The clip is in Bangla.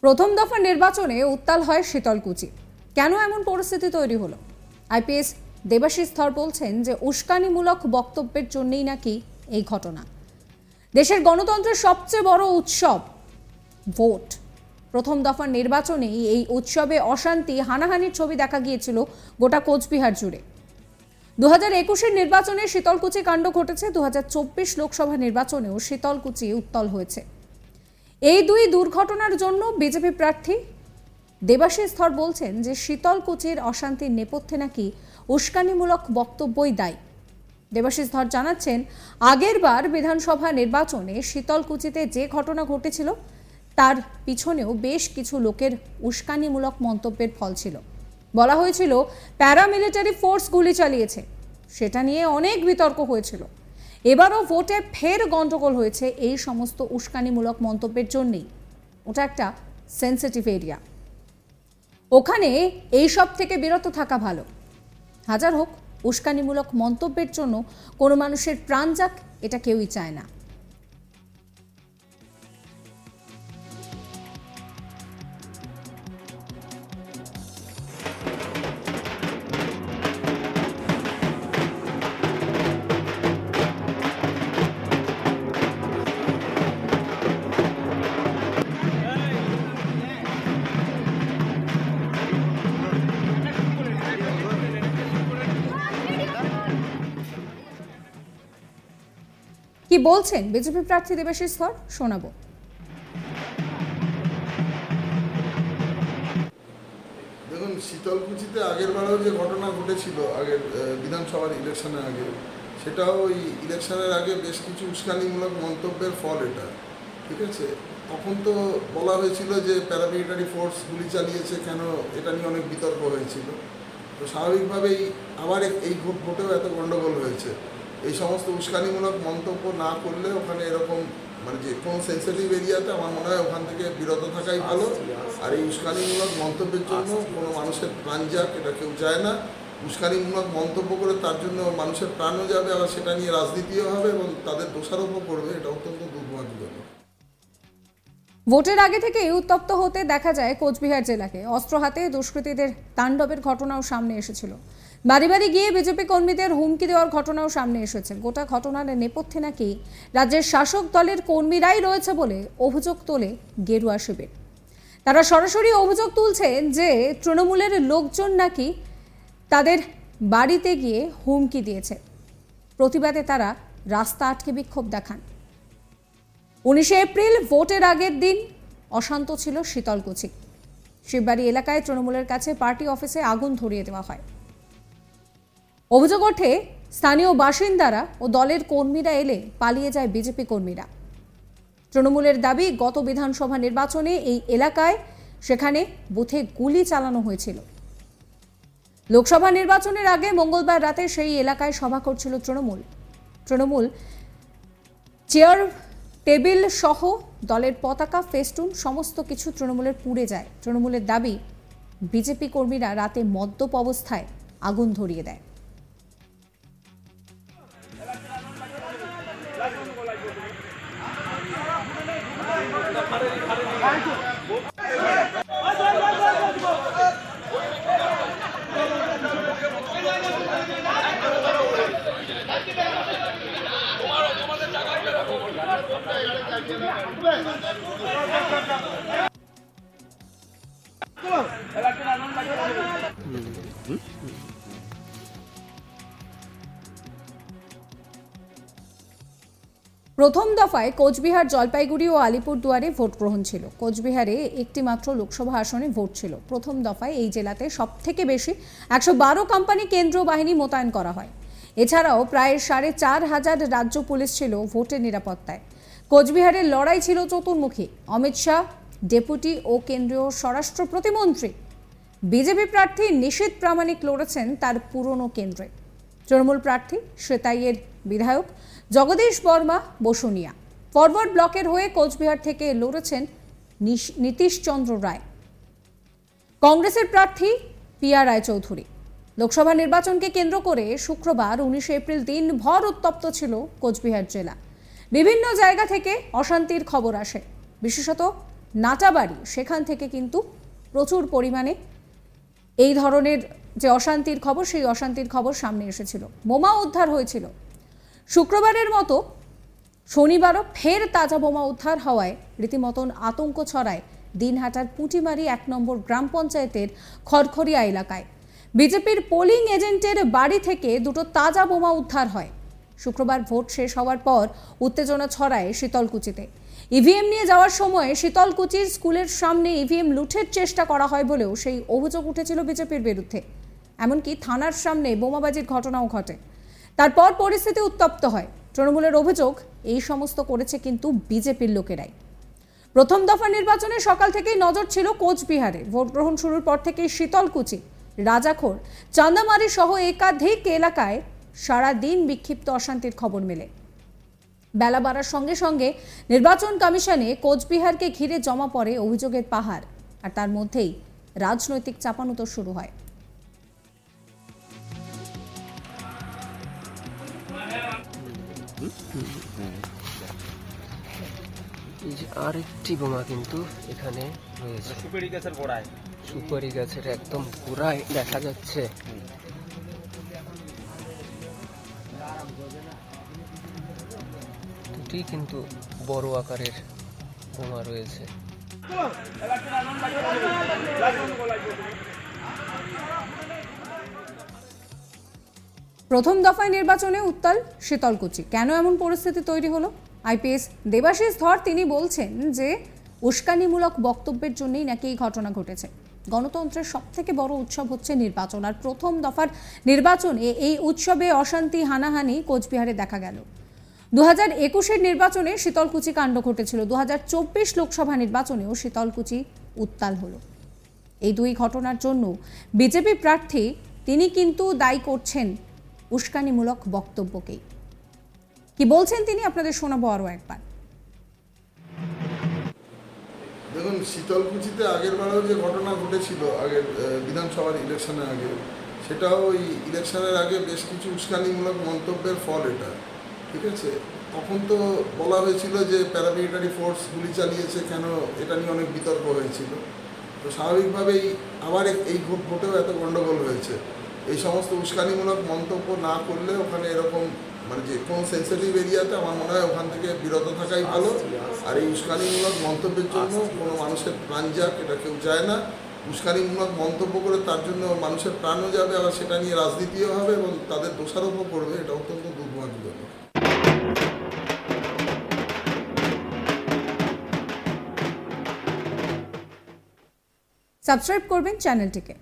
প্রথম দফা নির্বাচনে উত্তাল হয় শীতলকুচি। কেন এমন পরিস্থিতি তৈরি হলো? আইপিএস দেবাশিস ধর বলছেন যে উস্কানিমূলক বক্তব্যের জন্যই নাকি এই ঘটনা। দেশের গণতন্ত্রের সবচেয়ে বড় উৎসব ভোট। প্রথম দফার নির্বাচনেই এই উৎসবে অশান্তি হানাহানির ছবি দেখা গিয়েছিল গোটা কোচবিহার জুড়ে। 2021-এর নির্বাচনে শীতলকুচি কাণ্ড ঘটেছে। 2024 লোকসভা নির্বাচনেও শীতলকুচি উত্তাল হয়েছে। এই দুই দুর্ঘটনার জন্য বিজেপি প্রার্থী দেবাশিস ধর বলছেন যে শীতলকুচির অশান্তির নেপথ্যে নাকি উস্কানিমূলক বক্তব্যই দায়ী। দেবাশিস ধর জানাচ্ছেন, আগের বার বিধানসভা নির্বাচনে শীতলকুচিতে যে ঘটনা ঘটেছিল তার পিছনেও বেশ কিছু লোকের উস্কানিমূলক মন্তব্যের ফল ছিল। বলা হয়েছিল প্যারামিলিটারি ফোর্স গুলি চালিয়েছে, সেটা নিয়ে অনেক বিতর্ক হয়েছিল। এবারও ভোটে ফের গন্ডগোল হয়েছে এই সমস্ত উস্কানিমূলক মন্তব্যের জন্যই। ওটা একটা সেন্সিটিভ এরিয়া, ওখানে এই সব থেকে বিরত থাকা ভালো। হাজার হোক, উস্কানিমূলক মন্তব্যের জন্য কোনো মানুষের প্রাণ যাক এটা কেউই চায় না। কি বলছেন বিজেপি প্রার্থী দেবাশিস ধর, শোনাবো। দেখুন, শীতলকুচিতে আগের বারেও যে ঘটনা ঘটেছিল আগের বিধানসভার ইলেকশনের আগে, সেটাও ওই ইলেকশনের আগে বেশ কিছু উস্কানিমূলক মন্তব্যের ফল এটা। ঠিক আছে, তখন তো বলা হয়েছিল যে প্যারামিলিটারি ফোর্স গুলি চালিয়েছে, কেন এটা নিয়ে অনেক বিতর্ক হয়েছিল। তো স্বাভাবিকভাবেই আবার এই ভোটেও এত গণ্ডগোল হয়েছে। এই সমস্ত উস্কানিমূলক মন্তব্য না করলে ওখানে এরকম মানে যে কোনো সেন্সিটিভ এরিয়াতে আমার মনে হয় ওখান থেকে বিরত থাকাই ভালো। আর এই উস্কানিমূলক মন্তব্যের জন্য কোনো মানুষের প্রাণ যাক এটা কেউ চায় না। উস্কানিমূলক মন্তব্য করে তার জন্য মানুষের প্রাণও যাবে, আবার সেটা নিয়ে রাজনীতিও হবে এবং তাদের দোষারোপও করবে, এটা অত্যন্ত দুর্ভাগ্যজনক। ভোটের আগে থেকে উত্তপ্ত হতে দেখা যায় কোচবিহার জেলাকে। অস্ত্র হাতে দুষ্কৃতীদের তাণ্ডবের ঘটনাও সামনে এসেছিল। বাড়ি বাড়ি গিয়ে বিজেপি কর্মীদের হুমকি দেওয়ার ঘটনাও সামনে এসেছে। গোটা ঘটনার নেপথ্যে নাকি রাজ্যের শাসক দলের কর্মীরাই রয়েছে বলে অভিযোগ তোলে গেরুয়া শিবির। তারা সরাসরি অভিযোগ তুলছেন যে তৃণমূলের লোকজন নাকি তাদের বাড়িতে গিয়ে হুমকি দিয়েছে। প্রতিবাদে তারা রাস্তা আটকে বিক্ষোভ দেখান। 19 এপ্রিল ভোটের আগের দিন অশান্ত ছিল শীতলকুচি। শিববাড়ি এলাকায় তৃণমূলের কাছে পার্টি অফিসে আগুন ধরিয়ে দেওয়া হয়। অভিযোগ ওঠে স্থানীয় বাসিন্দারা ও দলের কর্মীরা এলে পালিয়ে যায় বিজেপি কর্মীরা। তৃণমূলের দাবি, গত বিধানসভা নির্বাচনে এই এলাকায় সেখানে বুথে গুলি চালানো হয়েছিল। লোকসভা নির্বাচনের আগে মঙ্গলবার রাতে সেই এলাকায় সভা করছিল তৃণমূল চেয়ার টেবিল সহ দলের পতাকা, ফেস্টুন সমস্ত কিছু তৃণমূলের পুড়ে যায়। তৃণমূলের দাবি, বিজেপি কর্মীরা রাতে মদ্যপ অবস্থায় আগুন ধরিয়ে দেয়। প্রথম দফায় কোচবিহার, জলপাইগুড়ি ও আলিপুরদুয়ারে ভোট গ্রহণ ছিল। কোচবিহারে একটি মাত্র লোকসভা আসনে ভোট ছিল। প্রথম দফায় এই জেলাতে সবথেকে বেশি 112 কোম্পানি কেন্দ্রীয় বাহিনী মোতায়েন করা হয়। এছাড়াও প্রায় 4500 রাজ্য পুলিশ ছিল ভোটের নিরাপত্তায়। কোচবিহারের লড়াই ছিল চতুর্মুখী। অমিত শাহ ডেপুটি ও কেন্দ্রীয় স্বরাষ্ট্র প্রতিমন্ত্রী বিজেপি প্রার্থী নিশীথ প্রামাণিক লড়েছেন তার পুরনো কেন্দ্রে। তৃণমূল প্রার্থী সেতাইয়ের বিধায়ক জগদীশ বর্মা বসুনিয়া। ফরওয়ার্ড ব্লকের হয়ে কোচবিহার থেকে লড়েছেন নীতিশ চন্দ্র রায়। কংগ্রেসের প্রার্থী পিয়া রায়চৌধুরী। লোকসভা নির্বাচনকে কেন্দ্র করে শুক্রবার 19 এপ্রিল দিনভর উত্তপ্ত ছিল কোচবিহার জেলা। বিভিন্ন জায়গা থেকে অশান্তির খবর আসে। বিশেষত নাটাবাড়ি, সেখান থেকে কিন্তু প্রচুর পরিমাণে এই ধরনের যে অশান্তির খবর, সেই অশান্তির খবর সামনে এসেছিল। বোমা উদ্ধার হয়েছিল। শুক্রবারের মতো শনিবারও ফের তাজা বোমা উদ্ধার হওয়ায় রীতিমতন আতঙ্ক ছড়ায় দিনহাটার পুঁটিমারি 1 নম্বর গ্রাম পঞ্চায়েতের খড়খড়িয়া এলাকায়। বিজেপির পোলিং এজেন্টের বাড়ি থেকে দুটো তাজা বোমা উদ্ধার হয়। শুক্রবার ভোট শেষ হওয়ার পর উত্তেজনা ছড়ায় শীতলকুচিতে। ইভিএম নিয়ে যাওয়ার সময় শীতলকুচির স্কুলের সামনে ইভিএম লুঠের চেষ্টা করা হয় বলেও সেই অভিযোগ উঠেছিল বিজেপির বিরুদ্ধে। এমনকি থানার সামনে বোমাবাজির ঘটনাও ঘটে। তারপর পরিস্থিতি উত্তপ্ত হয়। তৃণমূলের অভিযোগ এই সমস্ত করেছে কিন্তু বিজেপির লোকেরাই। প্রথম দফা নির্বাচনে সকাল থেকেই নজর ছিল কোচবিহারে। ভোট গ্রহণ শুরুর পর থেকেই শীতলকুচি, রাজাখোর, চান্দামারি সহ একাধিক এলাকায় সারাদিন বিক্ষিপ্ত অশান্তির খবর মেলে। বেলা বাড়ার সঙ্গে সঙ্গে নির্বাচন কমিশনে কোচবিহারকে ঘিরে জমা পড়ে অভিযোগের পাহাড়, আর তার মধ্যেই রাজনৈতিক চাপানুতর শুরু হয়। আরেকটি বোমা কিন্তু এখানে রয়েছে, সুপারি গাছের গোড়ায়, সুপারি গাছের একদম গোড়ায় দেখা যাচ্ছে। দুটি কিন্তু বড় আকারের বোমা রয়েছে। প্রথম দফায় নির্বাচনে উত্তাল শীতলকুচি। কেন এমন পরিস্থিতি তৈরি হলো? আইপিএস দেবাশিস ধর তিনি বলছেন যে উস্কানিমূলক বক্তব্যের জন্যই নাকি এই ঘটনা ঘটেছে। গণতন্ত্রের সবথেকে বড় উৎসব হচ্ছে নির্বাচন, আর প্রথম দফার নির্বাচনে এই উৎসবে অশান্তি, হানাহানি কোচবিহারে দেখা গেল। 2021-এর নির্বাচনে শীতলকুচি কাণ্ড ঘটেছিল। 2024 লোকসভা নির্বাচনেও শীতলকুচি উত্তাল হলো। এই দুই ঘটনার জন্য বিজেপি প্রার্থী তিনি কিন্তু দায়ী করছেন উস্কানিমূলক বক্তব্যকেই। কি বলছেন তিনি আপনাদের শোনাবো আরো একবার। দেখুন, শীতলকুচিতে আগের বারেও যে ঘটনা ঘটেছিল আগের বিধানসভার ইলেকশনের আগে, সেটাও ওই ইলেকশনের আগে বেশ কিছু উস্কানিমূলক মন্তব্যের ফল এটা। ঠিক আছে, তখন তো বলা হয়েছিল যে প্যারামিলিটারি ফোর্স গুলি চালিয়েছে, কেন এটা নিয়ে অনেক বিতর্ক হয়েছিল। তো স্বাভাবিকভাবেই আবার এই ভোটেও এত গণ্ডগোল হয়েছে। এই সমস্ত উস্কানিমূলক মন্তব্য না করলে ওখানে এরকম মানে যে কোনো সেন্সিটিভ এরিয়াতে আমার মনে হয় ওখান থেকে বিরত থাকাই ভালো। আর এই উস্কানিমূলক মন্তব্যের জন্য কোনো মানুষের প্রাণ যাক, এটা কেউ চায় না। উস্কানিমূলক মন্তব্য করে তার জন্য মানুষের প্রাণও যাবে, আবার সেটা নিয়ে রাজনীতিও হবে এবং তাদের দোষারোপও করবে, এটা অত্যন্ত দুর্ভাগ্যজনক। সাবস্ক্রাইব করবেন চ্যানেলটিকে।